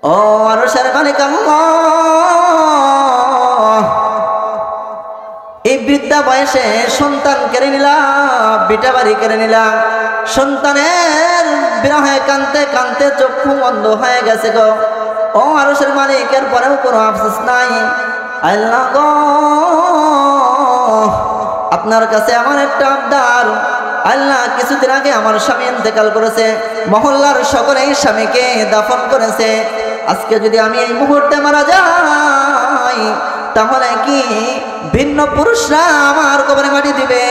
ও আরশের মালিক আল্লাহ, এই বৃদ্ধা বয়সে সন্তান কেড়ে নিলাম, বিটা বাড়ি কেড়ে নিলাম, সন্তানের বিরহে কানতে কানতে চক্ষু বন্ধ হয়ে গেছে গো। ও আরশের মালিক, এর পরেও কোনো আফসোস নাই। আল্লাহ গো, আপনার কাছে আমার একটা আবদার। আল্লাহ, কিছুদিন আগে আমার স্বামী ইন্তেকাল করেছে, মহল্লার সকলেই স্বামীকে দাফন করেছে। আজকে যদি আমি এই মুহূর্তে মারা যাই, তাহলে কি ভিন্ন পুরুষরা আমার কবরে মাটি দিবে?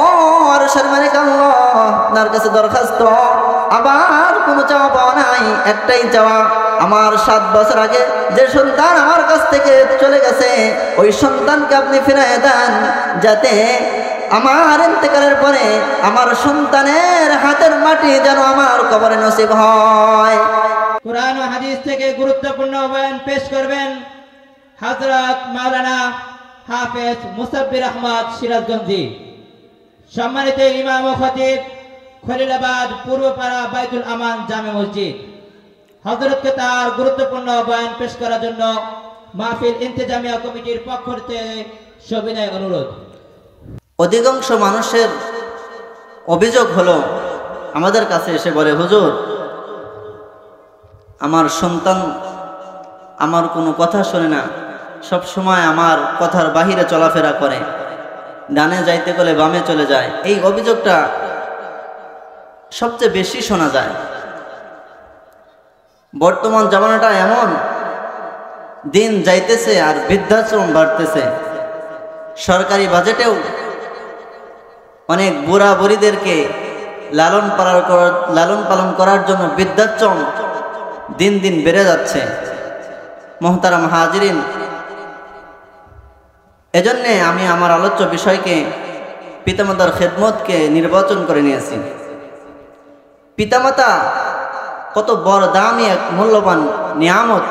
ও আরশের মালিক আল্লাহ, আপনার কাছে দরখাস্ত, আবার কোনো চাওয়া পাওয়া নাই, একটাই চাওয়া, আমার 7 বছর আগে যে সন্তান আমার কাছ থেকে চলে গেছে, ওই সন্তানকে আপনি ফিরিয়ে দেন, যাতে আমার ইন্তেকালের পরে আমার সন্তানের হাতের মাটি যেন আমার কবরে নসিব হয়। কুরআন ও হাদিস থেকে গুরুত্বপূর্ণ বয়ান পেশ করবেন হযরত মাওলানা হাফেজ মুসাব্বির আহমদ সিরাজগঞ্জি। সম্মানিত ইমাম ও খতিব, খলিলাবাদ পূর্বপাড়া বাইতুল আমান জামে মসজিদ। হযরতকে তার গুরুত্বপূর্ণ বয়ান পেশ করার জন্য মাহফিল ইন্তেজামিয়া কমিটির পক্ষ থেকে সবিনয় অনুরোধ। অধিকাংশ মানুষের অভিযোগ হলো, আমাদের কাছে এসে বলে, হুজুর, আমার সন্তান আমার কোনো কথা শোনে না, সব সময় আমার কথার বাহিরে চলাফেরা করে, ডানে যাইতে গেলে বামে চলে যায়। এই অভিযোগটা সবচেয়ে বেশি শোনা যায়। বর্তমান জামানাটা এমন, দিন যাইতেছে আর বৃদ্ধাশ্রম বাড়তেছে। সরকারি বাজেটেও অনেক বুড়া বুড়িদেরকে লালন পালন করার জন্য বৃদ্ধাশ্রম দিন দিন বেড়ে যাচ্ছে। মোহতারাম হাজিরিন, এজন্যে আমি আমার আলোচ্য বিষয়কে পিতামাতার খেদমতকে নির্বাচন করে নিয়েছি। পিতামাতা কত বড় দামি এক মূল্যবান নিয়ামত,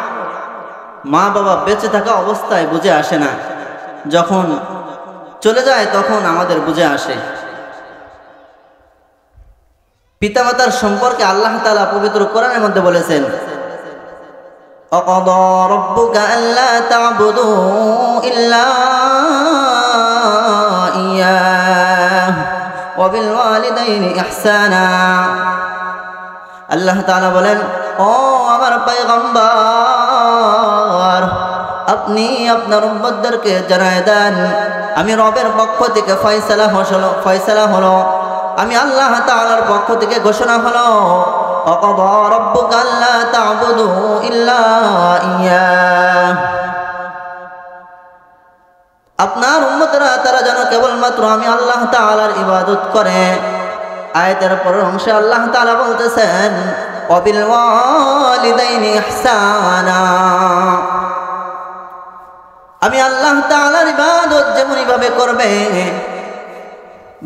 মা বাবা বেঁচে থাকা অবস্থায় বুঝে আসে না, যখন চলে যায় তখন আমাদের বুঝে আসে। পিতামাতার সম্পর্কে আল্লাহ তাআলা পবিত্র কোরআনের মধ্যে বলেছেন, وَقَضَى رَبُّكَ أَلَّا تَعْبُدُوا إِلَّا إِيَّاهُ وَبِالْوَالِدَيْنِ إِحْسَانًا। আল্লাহ তাআলা বলেন, ও আমার পয়গম্বর, আপনি আপনার উম্মতদেরকে জানায় দেন, আমি রবের পক্ষ থেকে ফয়সালা হলো, আমি আল্লাহ তাআলার পক্ষ থেকে ঘোষণা হলো, وَقَضَى رَبُّكَ أَلَّا تَعْبُدُوا إِلَّا إِيَّاهُ। আপনার উম্মতরা তারা যেন কেবলমাত্র আমি আল্লাহ তাআলার ইবাদত করে। আয়াতের পরের অংশে আল্লাহ তাআলা বলতেছেন, وَبِالْوَالِدَيْنِ إِحْسَانًا। আমি আল্লাহ তাআলার ইবাদত যেমনই ভাবে করবে,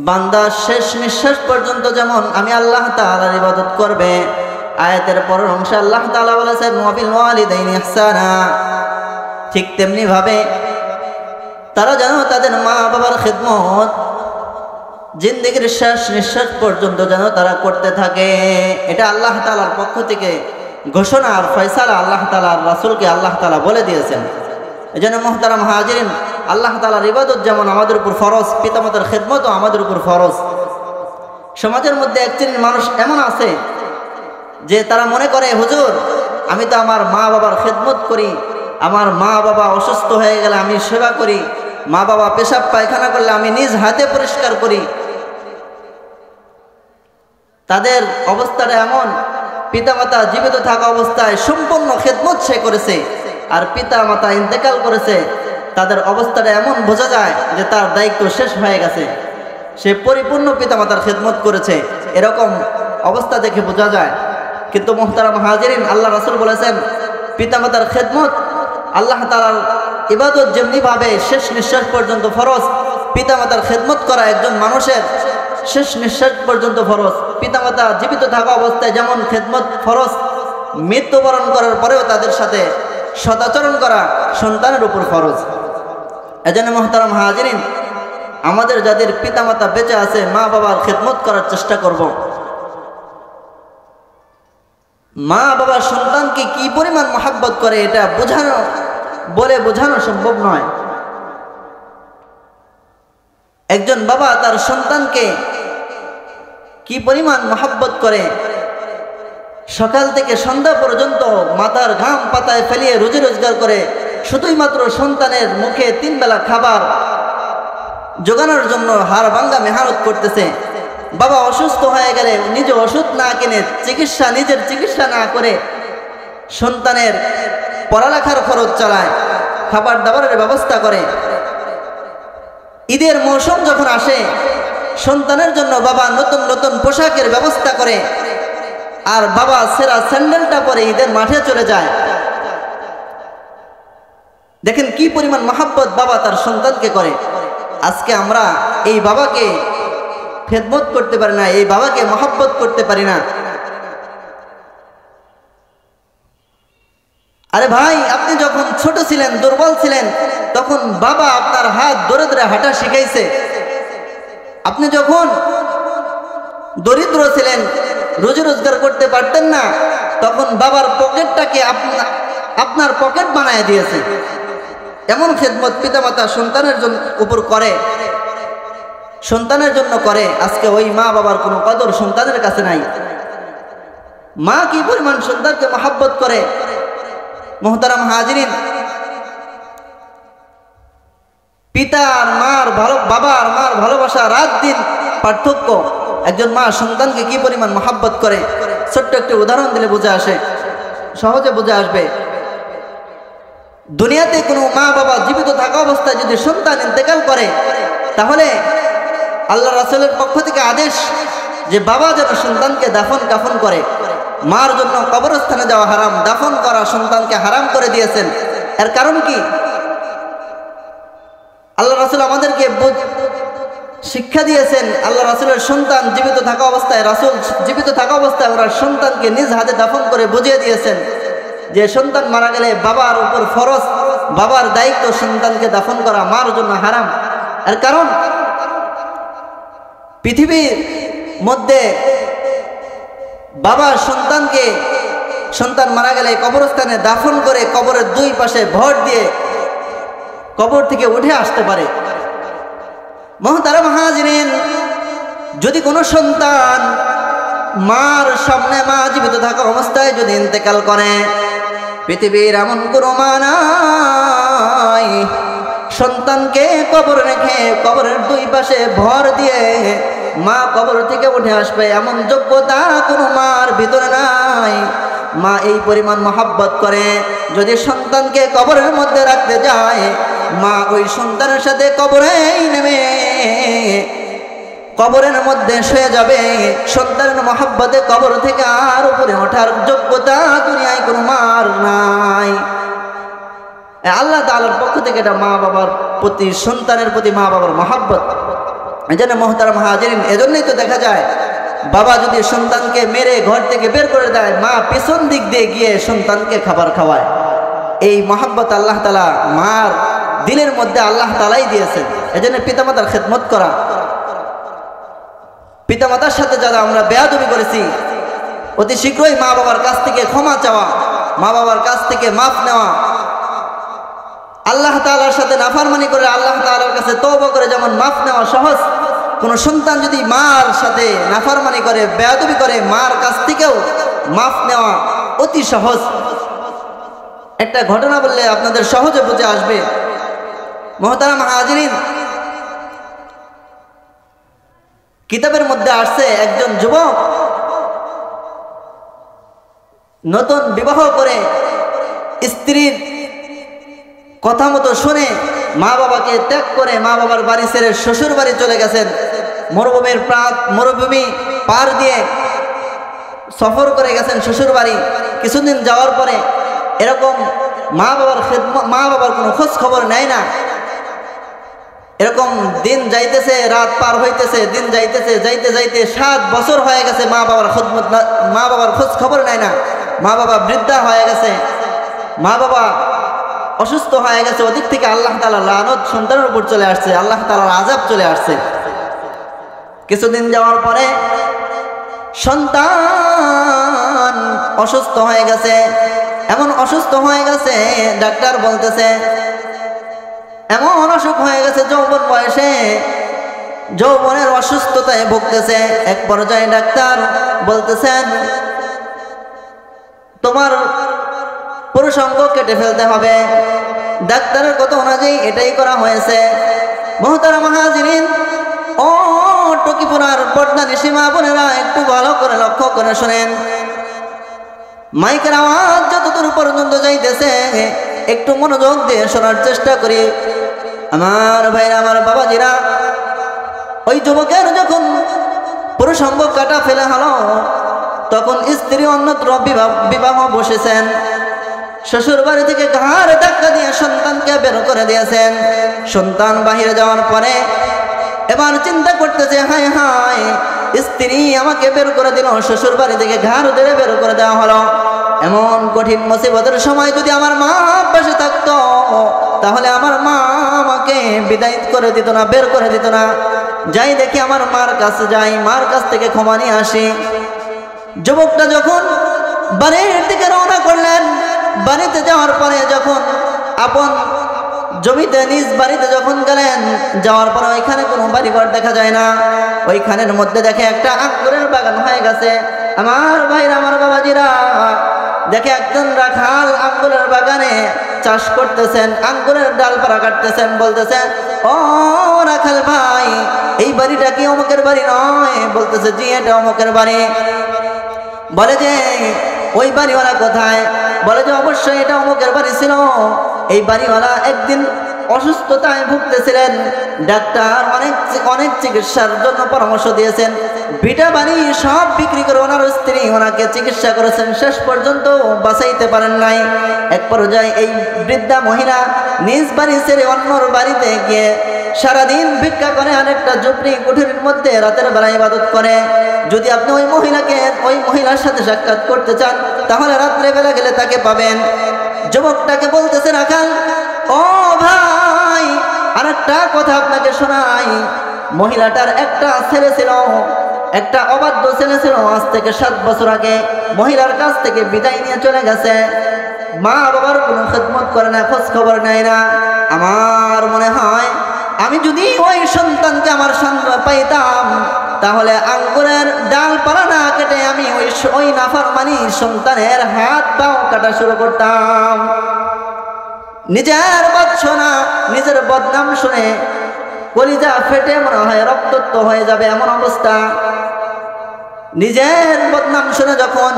বান্দা শেষ নিঃশ্বাস পর্যন্ত যেমন আমি আল্লাহ তাআলার ইবাদত করবে। আয়াতের পরের অংশে আল্লাহ তাআলা বলেছেন, ওয়াবিলওয়ালিদাইনি ইহসানা। ঠিক তেমনি ভাবে তারা যেন তাদের মা বাবার খেদমত জিন্দেগির শেষ নিঃশ্বাস পর্যন্ত যেন তারা করতে থাকে। এটা আল্লাহ তাআলার পক্ষ থেকে ঘোষণা আর ফয়সালা আল্লাহ তাআলার রাসূলকে আল্লাহ তাআলা বলে দিয়েছেন। এজন্য মুহতারাম হাজিরিন, আল্লাহ তাআলার ইবাদত যেমন আমাদের উপর ফরজ, পিতামাতার খেদমতও আমাদের উপর ফরজ। সমাজের মধ্যে এক শ্রেণীর মানুষ এমন আছে যে তারা মনে করে, হুজুর, আমি তো আমার মা বাবার খেদমত করি, আমার মা বাবা অসুস্থ হয়ে গেলে আমি সেবা করি, মা বাবা পেশাব পায়খানা করলে আমি নিজ হাতে পরিষ্কার করি। তাদের অবস্থাটা এমন, পিতামাতা জীবিত থাকা অবস্থায় সম্পূর্ণ খেদমত সে করেছে, আর পিতা মাতা ইন্তেকাল করেছে, তাদের অবস্থাটা এমন বোঝা যায় যে তার দায়িত্ব শেষ হয়ে গেছে, সে পরিপূর্ণ পিতামাতার খেদমত করেছে, এরকম অবস্থা দেখে বোঝা যায়। কিন্তু মুহতারাম হাজিরিন, আল্লাহ রাসূল বলেছেন, পিতামাতার খেদমত আল্লাহ তাআলার ইবাদত যেমনিভাবে শেষ নিঃশ্বাস পর্যন্ত ফরজ, পিতামাতার খেদমত করা একজন মানুষের শেষ নিঃশ্বাস পর্যন্ত ফরজ। পিতামাতা জীবিত থাকা অবস্থায় যেমন খেদমত ফরজ, মৃত্যুবরণ করার পরেও তাদের সাথে সদাচরণ করা সন্তানের উপর ফরজ। এজন্য মুহতারাম হাজিরিন, আমাদের যাদের পিতামাতা বেঁচে আছে, মা বাবার খেদমত করার চেষ্টা করব। মা বাবা সন্তানকে কি পরিমাণ মহাব্বত করে এটা বোঝানো সম্ভব নয়। একজন বাবা তার সন্তানকে কি পরিমাণ মহাব্বত করে, সকাল থেকে সন্ধ্যা পর্যন্ত মাথার ঘাম পাতায় ফেলিয়ে রুজি রোজগার করে শুধুই মাত্র সন্তানের মুখে 3 বেলা খাবার জোগানোর জন্য হাড় ভাঙ্গা মেহনত করতেছে। বাবা অসুস্থ হয়ে গেলে নিজে ওষুধ না কিনে নিজের চিকিৎসা না করে সন্তানের পড়ালেখার খরচ চালায়, খাবার দাবারের ব্যবস্থা করে। ঈদের মৌসুম যখন আসে সন্তানের জন্য বাবা নতুন নতুন পোশাকের ব্যবস্থা করে, আর বাবা সেরা স্যান্ডেলটা পরে ঈদের মাঠে চলে যায়। দেখেন কি পরিমাণ মহাব্বত বাবা তার সন্তানকে করে। আজকে আমরা এই বাবাকে খেদমত করতে পারি না, এই বাবাকে মহাব্বত করতে পারি না। আরে ভাই, আপনি যখন ছোট ছিলেন, দুর্বল ছিলেন, তখন বাবা আপনার হাত ধরে ধরে হাঁটা শিখাইছে। আপনি যখন দরিদ্র ছিলেন, রুজি রোজগার করতে পারতেন না, তখন বাবার পকেটটাকে আপনার পকেট বানায় দিয়েছে। এমন খেদমত পিতামাতা সন্তানের উপর করে, সন্তানের জন্য করে। আজকে ওই মা বাবার কোনো কদর সন্তানের কাছে নাই। মা কি পরিমাণ সন্তানকে মহাব্বত করে। মোহতারাম হাজিরিন, পিতা আর মার বাবা আর মার ভালোবাসা রাত দিন পার্থক্য। একজন মা সন্তানকে কি পরিমাণ মহাব্বত করে, ছোট্ট একটি উদাহরণ দিলে বুঝে আসে, সহজে বুঝে আসবে। দুনিয়াতে কোনো মা বাবা জীবিত থাকা অবস্থায় যদি সন্তান ইন্তেকাল করে, তাহলে আল্লাহ রাসূলের পক্ষ থেকে আদেশ যে বাবা যেন সন্তানকে দাফন কাফন করে। মার জন্য কবরস্থানে যাওয়া হারাম, দাফন করা সন্তানকে হারাম করে দিয়েছেন। এর কারণ কি? আল্লাহ রাসূল আমাদেরকে শিক্ষা দিয়েছেন। আল্লাহ রাসূলের সন্তান জীবিত থাকা অবস্থায়, রাসূল জীবিত থাকা অবস্থায় ওরা সন্তানকে নিজ হাতে দাফন করে বুঝিয়ে দিয়েছেন যে সন্তান মারা গেলে বাবার উপর ফরজ, বাবার দায়িত্ব সন্তানকে দাফন করা, মার জন্য হারাম। এর কারণ পৃথিবীর মধ্যে বাবা সন্তান মারা গেলে কবরস্থানে দাফন করে কবরের 2 পাশে ভর দিয়ে কবর থেকে উঠে আসতে পারে। মোহতারাম হাজিরিন, যদি কোনো সন্তান মার সামনে, মা জীবিত থাকা অবস্থায় যদি ইন্তেকাল করে, পৃথিবীর এমন কোনো মা নাই সন্তানকে কবর রেখে কবরের 2 পাশে ভর দিয়ে মা কবর থেকে উঠে আসবে, এমন যোগ্যতা কোনো মার ভিতরে নাই। মা এই পরিমাণ মহাব্বত করে, যদি সন্তানকে কবরের মধ্যে রাখতে যায়, মা ওই সন্তানের সাথে কবরেই নেমে কবরের মধ্যে শুয়ে যাবে। সন্তানের মহাব্বতে কবর থেকে আর উপরে ওঠার যোগ্যতা দুনিয়ায় কোনো মার নাই। আল্লাহ তাআলার পক্ষ থেকে এটা মা বাবার প্রতি, সন্তানের প্রতি মা বাবার মহাব্বত। এজন্য মোহতারাম হাজিরিন, এজন্যই তো দেখা যায় বাবা যদি সন্তানকে মেরে ঘর থেকে বের করে দেয়, মা পেছন দিক দিয়ে গিয়ে সন্তানকে খাবার খাওয়ায়। এই মহাব্বত আল্লাহ তাআলা মার দিলের মধ্যে আল্লাহ তাআলাই দিয়েছেন। এজন্য পিতামাতার খেদমত করা, পিতামাতার সাথে যারা আমরা বেয়াদবি করেছি, অতি শীঘ্রই মা বাবার কাছ থেকে ক্ষমা চাওয়া, মা বাবার কাছ থেকে মাফ নেওয়া। আল্লাহ তাআলার সাথে নাফরমানি করে আল্লাহ তাআলার কাছে তওবা করে যেমন মাফ নেওয়া সহজ, কোন সন্তান যদি মার সাথে নাফরমানি করে, বেয়াদবি করে, মার কাছ থেকেও মাফ নেওয়া অতি সহজ। একটা ঘটনা বললে আপনাদের সহজে বুঝে আসবে। মোহতারাম হাজিরিন, কিতাবের মধ্যে আসছে একজন যুবক নতুন বিবাহ করে স্ত্রীর কথা মতো শুনে মা বাবাকে ত্যাগ করে মা বাবার বাড়ি ছেড়ে শ্বশুর বাড়ি চলে গেছেন। মরুভূমি পার দিয়ে সফর করে গেছেন শ্বশুর বাড়ি। কিছুদিন যাওয়ার পরে এরকম মা বাবার কোনো খোঁজ খবর নেয় না। এরকম দিন যাইতেছে, রাত পার হইতেছে, দিন যাইতেছে, যাইতে যাইতে 7 বছর হয়ে গেছে মা বাবার খোঁজ খবর নেয় না। মা বাবা বৃদ্ধা হয়ে গেছে, মা বাবা অসুস্থ হয়ে গেছে। ওদিক থেকে আল্লাহ তাআলার লানত সন্তানের উপর চলে আসছে, আল্লাহ তাআলার আযাব চলে আসছে। কিছুদিন যাওয়ার পরে সন্তান পরিমাণ অসুস্থ হয়ে গেছে, এমন অসুস্থ হয়ে গেছে, ডাক্তার বলতেছে এমন অসুখ হয়ে গেছে, যৌবন বয়সে যৌবনের অসুস্থতায় ভুগতেছে। এক পর্যায়ে ডাক্তার বলতেছেন তোমার পুরুষাঙ্গ কেটে ফেলতে হবে। ডাক্তারের কথা অনুযায়ী এটাই করা হয়েছে। মুহতারাম হাজিরিন, ও টকিপুরার পর্দা নিশিমা বোনেরা, একটু ভালো করে লক্ষ্য করে শোনেন। মাইকের আওয়াজ যতদূর পর্যন্ত যাইতেছে একটু মনোযোগ দিয়ে শোনার চেষ্টা করি। আমার ভাইরা, আমার বাবাজিরা, ওই যুবকের যখন পুরুষাঙ্গ কাটা ফেলে হলো, তখন স্ত্রী অন্যত্র বিবাহ বসেছেন। শ্বশুর বাড়ি থেকে ঘাড় ধাক্কা দিয়ে সন্তানকে বের করে দিয়েছেন। সন্তান বাহিরে যাওয়ার পরে এবার চিন্তা করতেছে, হায় হায়, স্ত্রী আমাকে বের করে দিল, শ্বশুর বাড়ি থেকে ঘাড় ধরে বের করে দেওয়া হলো। এমন কঠিন মুসিবতের সময় যদি আমার মা পাশে থাকতো, তাহলে আমার মা আমাকে বিদায় করে দিত না, বের করে দিত না। যাই দেখি আমার মার কাছে যাই, মার কাছ থেকে ক্ষমা নিয়ে আসি। যুবকটা যখন বাড়ির দিকে রওনা করলেন, বাড়িতে যাওয়ার পরে যখন আপন জমিতে নিজ বাড়িতে যখন গেলেন, যাওয়ার পরে ওইখানে কোনো বাড়িঘর দেখা যায় না। ওইখানের মধ্যে দেখে একটা আঙ্গুরের বাগান হয়ে গেছে। আমার ভাইরা, আমার বাবাজিরা, দেখে একজন রাখাল আঙ্গুরের বাগানে চাষ করতেছেন, আঙ্গুরের ডালপালা কাটতেছেন। বলতেছেন, ও রাখাল ভাই, এই বাড়িটা কি অমুকের বাড়ি নয়? বলতেছে, জি, এটা অমুকের বাড়ি। বলে যে ওই বাড়িওয়ালা কোথায়? বলে যে অবশ্যই এটা অমুকের বাড়ি ছিল। এই বাড়িওয়ালা একদিন অসুস্থতায় ভুগতেছিলেন, ডাক্তার অনেক চিকিৎসার জন্য পরামর্শ দিয়েছেন। ভিটা বাড়ি সব বিক্রি করে ওনার স্ত্রী ওনাকে চিকিৎসা করেছেন, শেষ পর্যন্ত বাঁচাইতে পারেন নাই। এক পর্যায়ে এই বৃদ্ধা মহিলা নিজ বাড়ি ছেড়ে অন্যর বাড়িতে গিয়ে সারাদিন ভিক্ষা করে, আরেকটা ঝুপড়ি কুঠুরির মধ্যে রাতের বেলা ইবাদত করে। যদি আপনি ওই মহিলার সাথে সাক্ষাৎ করতে চান, তাহলে রাত্রে বেলা গেলে তাকে পাবেন। যুবকটাকে বলতেছে রাখাল, ও ভাই, আরেকটা কথা আপনাকে শোনাই। মহিলাটার একটা ছেলে ছিল, একটা অবাধ্য ছেলে ছিল। আজ থেকে 7 বছর আগে মহিলার কাছ থেকে বিদায় নিয়ে চলে গেছে। মা বাবার কোনো খেদমত করে না, খোঁজ খবর নেয় না। আমার মনে হয় আমি যদি ওই সন্তানকে আমার সন্তান পাইতাম, তাহলে আঙ্গুরের ডালপালা না কেটে আমি ওই নাফরমানি সন্তানের হাত পাও কাটা শুরু করতাম। নিজের বদশোনা, নিজের বদনাম শুনে কলিজা ফেটে মনে হয় রক্তাক্ত হয়ে যাবে, এমন অবস্থা। নিজের বদনাম শুনে যখন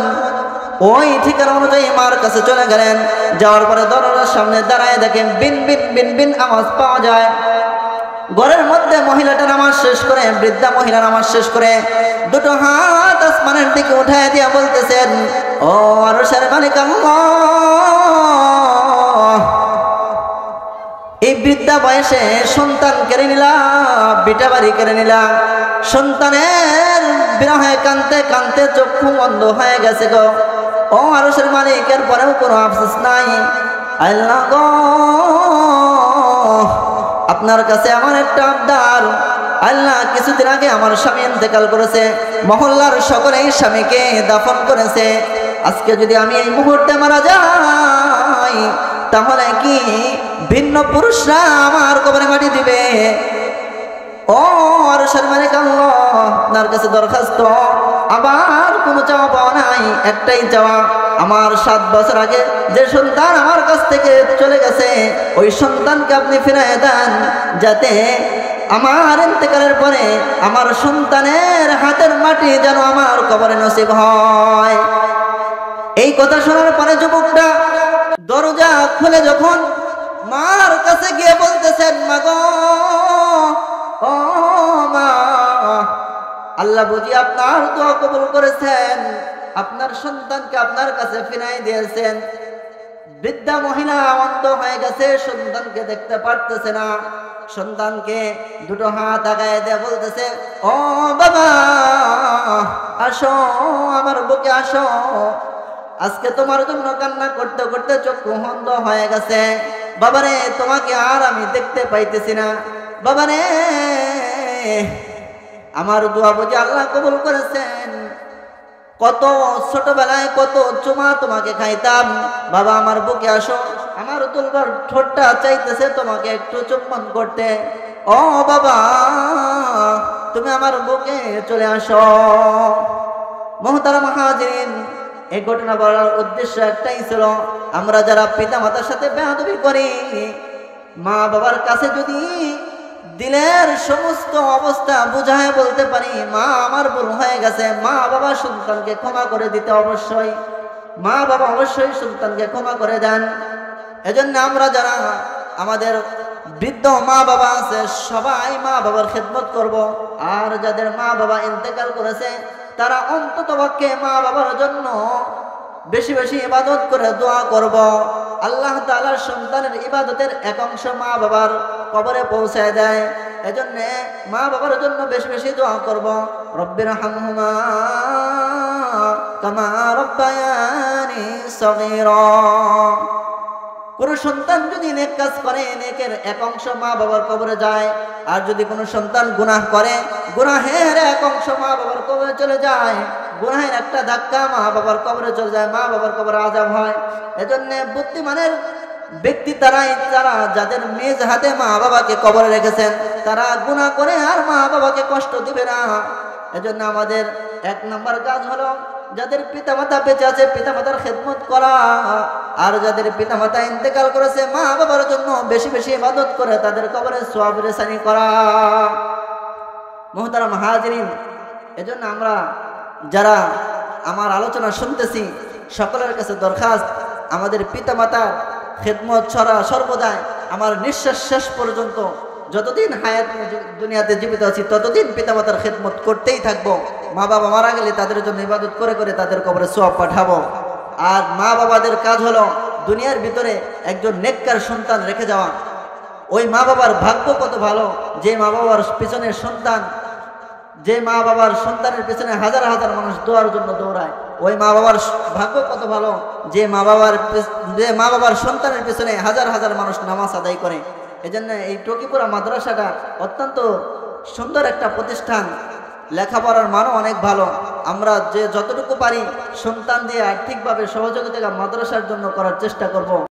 ওই ঠিকানা অনুযায়ী মার কাছে চলে গেলেন, যাওয়ার পরে দরজার সামনে দাঁড়ায় দেখেন বিন বিন বিন বিন আওয়াজ পাওয়া যায়। ঘরের মধ্যে মহিলাটা নামাজ শেষ করে, বৃদ্ধা মহিলা নামাজ শেষ করে দুটো হাত আসমানের দিকে উঠায় দিয়া বলতেছেন, ও আরশের মালিক আল্লাহ, এই বৃদ্ধা বয়সে সন্তান কেড়ে নিলা, বিটা বাড়ি কেড়ে নিলা। সন্তানের বিরহে কানতে কানতে চক্ষু বন্ধ হয়ে গেছে গো। ও আরশের মালিক, এর পরেও কোনো আফসোস নাই। আল্লাহ গো, আপনার কাছে আমার একটা আবদার। আল্লাহ, কিছুদিন আগে আমার স্বামী ইন্তেকাল করেছে, মহল্লার সকলেই স্বামীকে দাফন করেছে। আজকে যদি আমি এই মুহূর্তে মারা যাই, তাহলে কি ভিন্ন পুরুষরা আমার কবরে মাটি দিবে? ও আরশের মালিক আল্লাহ, আপনার কাছে দরখাস্ত, আবার কোনো চাওয়া পাওয়া নাই, একটাই চাওয়া। আমার 7 বছর আগে যে সন্তান আমার কাছ থেকে চলে গেছে, ওই সন্তানকে আপনি ফিরিয়ে দেন, যাতে আমার ইন্তেকালের পরে আমার সন্তানের হাতের মাটি যেন আমার কবরে নসিব হয়। এই কথা শোনার পরে যুবকটা দরজা খুলে যখন মার কাছে গিয়ে বলতেছেন, মা গো, ও মা, আল্লাহ বুঝি আপনার দোয়া কবুল করেছেন, আপনার সন্তানকে আপনার কাছে ফিরাই দিয়েছেন। বৃদ্ধা মহিলা অন্ধ হয়ে গেছে, সন্তানকে দেখতে পারতেছে না। সন্তানকে দুটো হাত আগায় দিয়ে বলতেছে, ও বাবা, আসো আমার বুকে আসো। আজকে তোমার জন্য কান্না করতে করতে চক্ষু অন্ধ হয়ে গেছে। বাবারে, তোমাকে আর আমি দেখতে পাইতেছি না। বাবারে, আমার দোয়া বুঝি আল্লাহ কবুল করেছেন। কত ছোটবেলায় কত চুমা তোমাকে খাইতাম, বাবা আমার বুকে আসো, আমার তুলবার ঠোঁটটা চাইতেছে তোমাকে একটু চুম্বন করতে, ও বাবা তুমি আমার বুকে চলে আসো। মুহতারাম হাজিরিন, এই ঘটনা বলার উদ্দেশ্য একটাই ছিল, আমরা যারা পিতা মাতার সাথে বেয়াদবি করি, মা বাবার কাছে যদি দিলের সমস্ত অবস্থা বুঝায় বলতে পারি, মা আমার ভুল হয়ে গেছে, মা বাবা সন্তানকে ক্ষমা করে দিতে অবশ্যই, মা বাবা অবশ্যই সন্তানকে ক্ষমা করে দেন। এজন্য আমরা যারা আমাদের বৃদ্ধ মা বাবা আছে সবাই মা বাবার খেদমত করব, আর যাদের মা বাবা ইন্তেকাল করেছে তারা অন্ততপক্ষে মা বাবার জন্য বেশি বেশি ইবাদত করে দোয়া করব। আল্লাহ তাআলার সন্তানের ইবাদতের এক অংশ মা বাবার কবরে পৌঁছায় দেয়। এজন্য মা বাবার জন্য বেশি বেশি দোয়া করব, রব্বির হামহুমা কামা রব্বায়ানি সগীরা। কোন সন্তান যদি নেক কাজ করে, নেকের এক অংশ মা বাবার কবরে যায়, আর যদি কোনো সন্তান গুনাহ করে, গুনাহের এক অংশ মা বাবার কবরে চলে যায়, গুনাহের একটা ধাক্কা মা বাবার কবরে চলে যায়, মা বাবার কবরে আযাব হয়। এজন্য বুদ্ধিমানের ব্যক্তি তারাই যারা যাদের নিজ হাতে মা বাবাকে কবরে রেখেছেন, তারা গুনাহ করে আর মা বাবাকে কষ্ট দিবে না। এজন্য আমাদের এক নম্বর কাজ হলো যাদের পিতামাতা বেঁচে আছে পিতামাতার খেদমত করা, আর যাদের পিতামাতা ইন্তেকাল করেছে মা বাবার জন্য বেশি বেশি ইবাদত করে তাদের কবরে সওয়াব রেসানি করা। মুহতারাম হাজিরিন, এজন্য আমরা যারা আমার আলোচনা শুনতেছি সকলের কাছে দরখাস্ত, আমাদের পিতামাতার খেদমত ছড়া সর্বদাই আমার নিঃশ্বাস শেষ পর্যন্ত যতদিন হায়াত দুনিয়াতে জীবিত আছি ততদিন পিতামাতার খেদমত করতেই থাকবো। মা বাবা মারা গেলে তাদের জন্য ইবাদত করে করে তাদের কবরে সওয়াব পাঠাবো। আর মা বাবাদের কাজ হলো দুনিয়ার ভিতরে একজন নেককার সন্তান রেখে যাওয়া। ওই মা বাবার ভাগ্য কত ভালো, যে মা বাবার পিছনে সন্তান, যে মা বাবার সন্তানের পিছনে হাজার হাজার মানুষ দোয়ার জন্য দৌড়ায়। ওই মা বাবার ভাগ্য কত ভালো, যে মা বাবার সন্তানের পিছনে হাজার হাজার মানুষ নামাজ আদায় করে। এজন্য এই টকিপুরা মাদ্রাসাটা অত্যন্ত সুন্দর একটা প্রতিষ্ঠান, লেখাপড়ার মানও অনেক ভালো। আমরা যে যতটুকু পারি সন্তান দিয়ে আর্থিকভাবে সহযোগিতা মাদ্রাসার জন্য করার চেষ্টা করব।